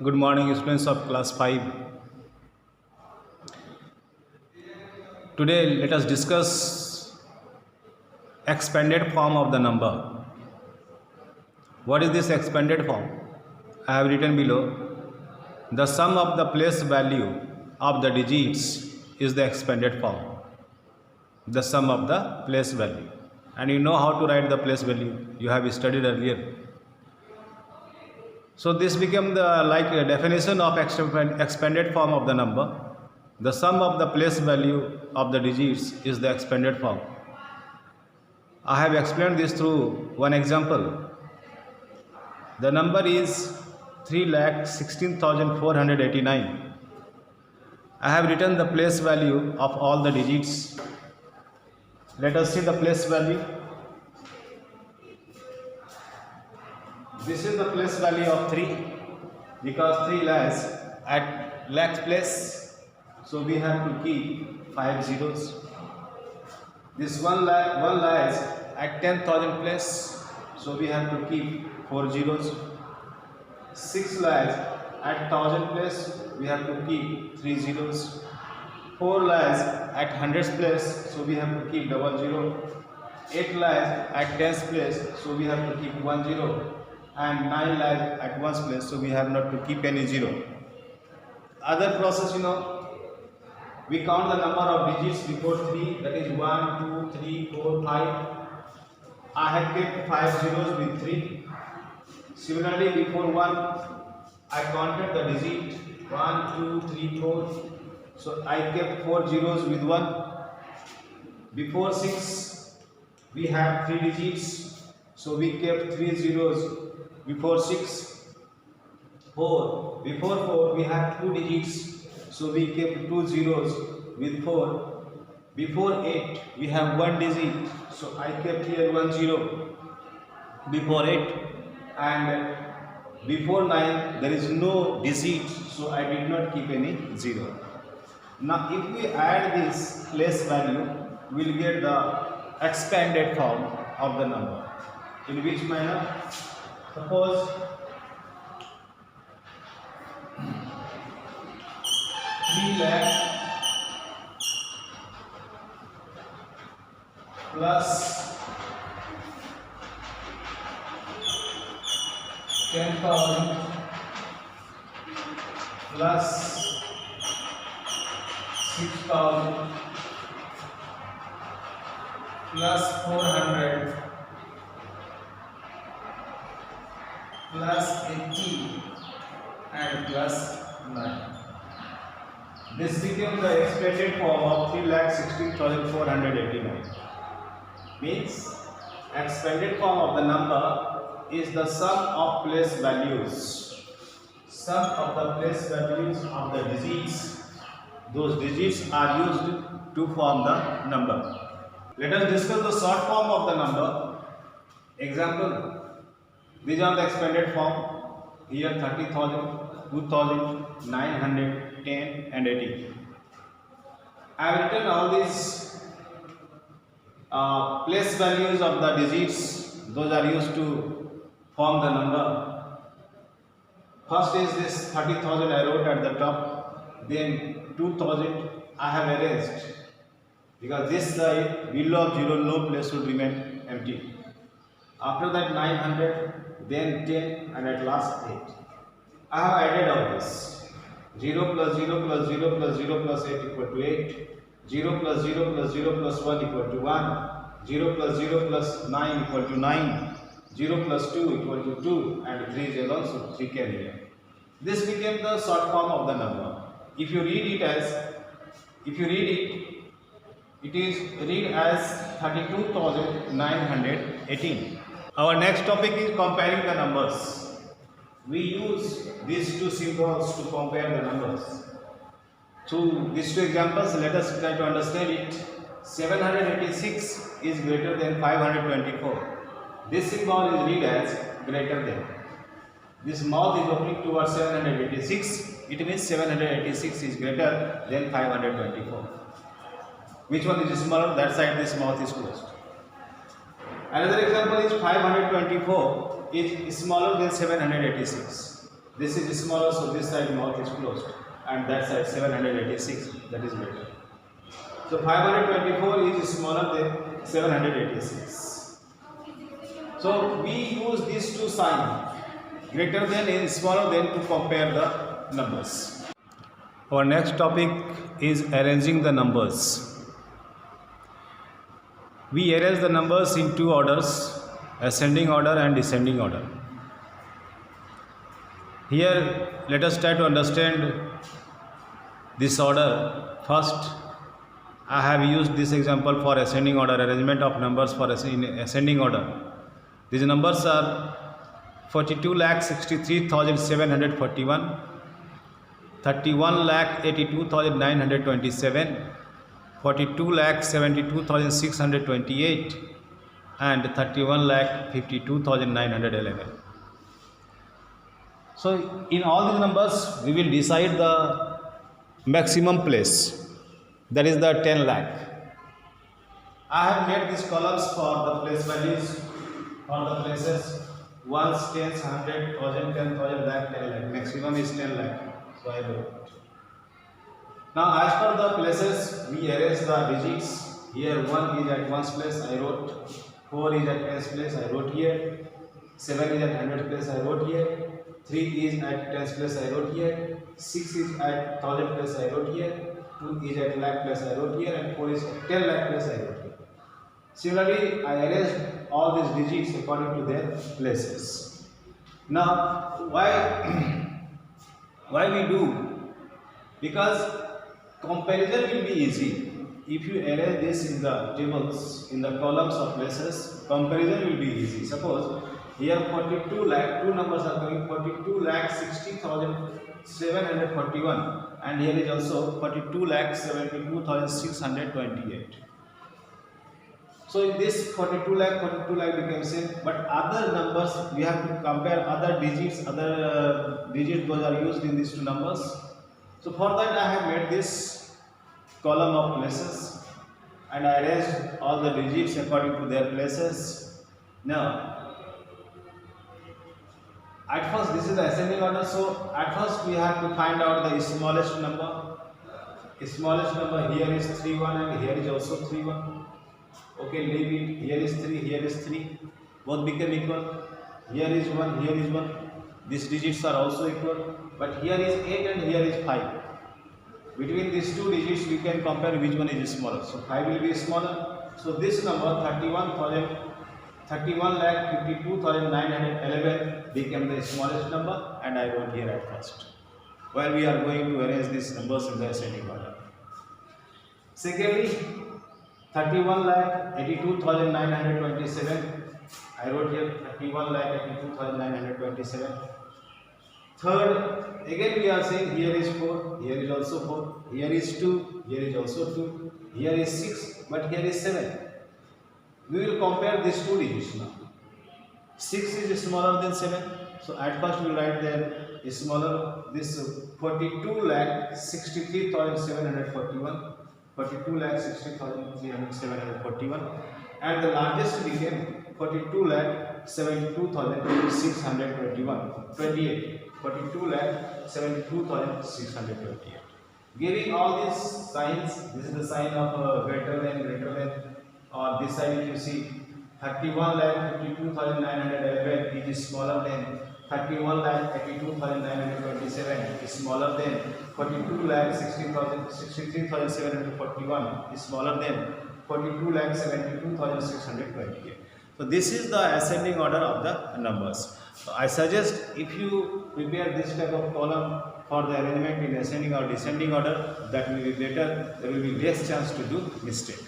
Good morning, students of class 5. Today, let us discuss expanded form of the number. What is this expanded form? I have written below. The sum of the place value of the digits is the expanded form. The sum of the place value. And you know how to write the place value. You have studied earlier. So this became the definition of expanded form of the number. The sum of the place value of the digits is the expanded form. I have explained this through one example. The number is 3,16,489. I have written the place value of all the digits. Let us see the place value. This is the place value of 3 because 3 lies at lakhs place, so we have to keep 5 zeros. This one lies at 10,000 place, so we have to keep 4 zeros. 6 lies at 1,000 place, we have to keep 3 zeros. 4 lies at hundreds place, so we have to keep 00. 8 lies at tens place, so we have to keep 1 zero. And 9 lies at ones place, so we have not to keep any zero. Other process, we count the number of digits before 3, that is 1, 2, 3, 4, 5. I have kept 5 zeros with 3. Similarly, before 1, I counted the digit 1, 2, 3, 4. So I kept 4 zeros with 1. Before 6, we have 3 digits, so we kept 3 zeros. Before 6, 4. Before 4, we have 2 digits, so we kept 2 zeros with 4. Before 8, we have 1 digit, so I kept here 1 zero. Before 8, and before 9, there is no digit, so I did not keep any zero. Now, if we add this place value, we will get the expanded form of the number. In which manner? Suppose 3 lakh plus 10,000 plus 6,000 plus 400 plus 80 and plus 9. This becomes the expanded form of 3,16,489. Means expanded form of the number is the sum of place values. Sum of the place values of the digits. Those digits are used to form the number. Let us discuss the short form of the number. Example. These are the expanded form. Here 30,000, 2,000, 900, 10 and 80. I have written all these place values of the digits. Those are used to form the number. First is this 30,000 I wrote at the top. Then 2,000 I have erased because this side below of 0 no place would remain empty. After that 900, then 10 and at last 8. I have added all this. 0 plus 0 plus 0 plus 0 plus 8 equal to 8. 0 plus 0 plus 0 plus 1 equal to 1. 0 plus 0 plus 9 equal to 9. 0 plus 2 equal to 2 and 3 is alone, so 3 can remain. This became the short form of the number. If you read it, it is read as 32,918. Our next topic is comparing the numbers. We use these two symbols to compare the numbers. Through these two examples, let us try to understand it. 786 is greater than 524. This symbol is read as greater than. This mouth is opening towards 786. It means 786 is greater than 524. Which one is smaller? That side this mouth is closed. Another example is 524 is smaller than 786. This is smaller, so this side mouth is closed, and that side 786. That is better. So 524 is smaller than 786. So we use these two signs, greater than and smaller than, to compare the numbers. Our next topic is arranging the numbers. We arrange the numbers in two orders, ascending order and descending order. Here let us try to understand this order. First, I have used this example for ascending order, arrangement of numbers for in ascending order. These numbers are 42,63,741, 31,82,927, 42,72,628 and 31,52,911. So in all these numbers we will decide the maximum place, that is the 10 lakh. I have made these columns for the place values for the places ones, tens, 100, 1000, 10,000, lakh, 10 lakh. Maximum is 10 lakh. So I wrote. Now as per the places we arrange the digits. Here 1 is at 1's place, I wrote. 4 is at 10's place, I wrote here. 7 is at 100's place, I wrote here. 3 is at 10's place, I wrote here. 6 is at 1000 place, I wrote here. 2 is at lakh place, I wrote here, and 4 is at 10 lakh place, I wrote here. Similarly, I arranged all these digits according to their places. Now, why we do? Because comparison will be easy. If you arrange this in the tables, in the columns of places, comparison will be easy. Suppose here 42 lakh, two numbers are coming, 42,60,741, and here is also 42,72,628. So in this 42 lakh became same, but other numbers we have to compare other digits, those are used in these two numbers. So for that I have made this column of places and I arranged all the digits according to their places. Now at first this is the ascending order, so at first we have to find out the smallest number. Smallest number here is 31 and here is also 31. Okay, leave it. Here is 3, here is 3. Both become equal. Here is 1, here is 1. These digits are also equal. But here is 8 and here is 5. Between these two digits we can compare which one is smaller. So 5 will be smaller. So this number 31,52,911 became the smallest number, and I wrote here at first. While we are going to arrange these numbers in the ascending order. Secondly, 31,82,927. I wrote here 31,82,927. Third, again we are saying here is 4, here is also 4, here is 2, here is also 2, here is 6, but here is 7. We will compare these two digits now. 6 is smaller than 7, so at first we write that is smaller. This 42,63,741. 42,60,741, and the largest became 42,72,621. 42,72,628. Giving all these signs, this is the sign of greater than, or this side if you see 31,52,911 is smaller than 31,82,927 is smaller than 42,63,741 is smaller than 42,72,628. So this is the ascending order of the numbers. So I suggest if you prepare this type of column for the arrangement in ascending or descending order, that will be better. There will be less chance to do mistake.